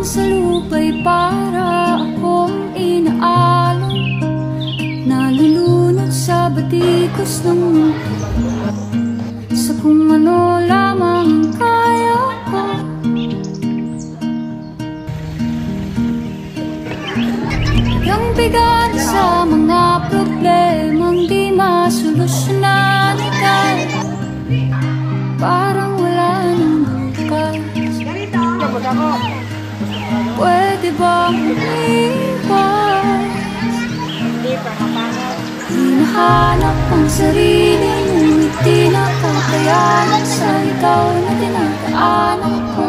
Sa lupa'y para akong inaalon, nalulunod sa batikos ng mundo, sa kung ano lamang kaya ko. Yung bigat sa mga problemang di masolusyonan, ika'y parang wala nang bukas. Pwede bang umiwas? Hinahanap ang sarili, ngunit di nakakayanan sa ikaw na dinadaanan ko.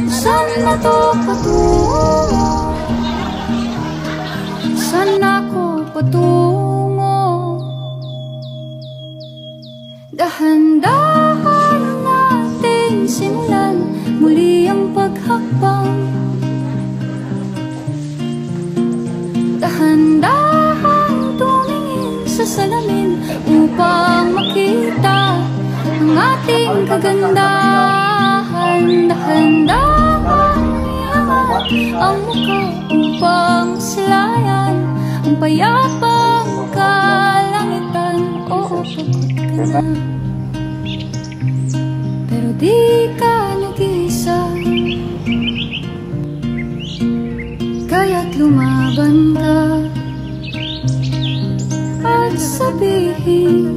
Saan na to patungo? Saan ako patungo? Dahan-dahan natin simulan muli ang paghakbang. Dahan-dahan tumingin sa salamin upang makita ang ating kagandahan. Dahan-dahan iangat ang mukha upang silayan ang payapang kalangitan. Oo, pagod ka na, pero di ka nag-iisa, kaya't lumaban ka at sabihin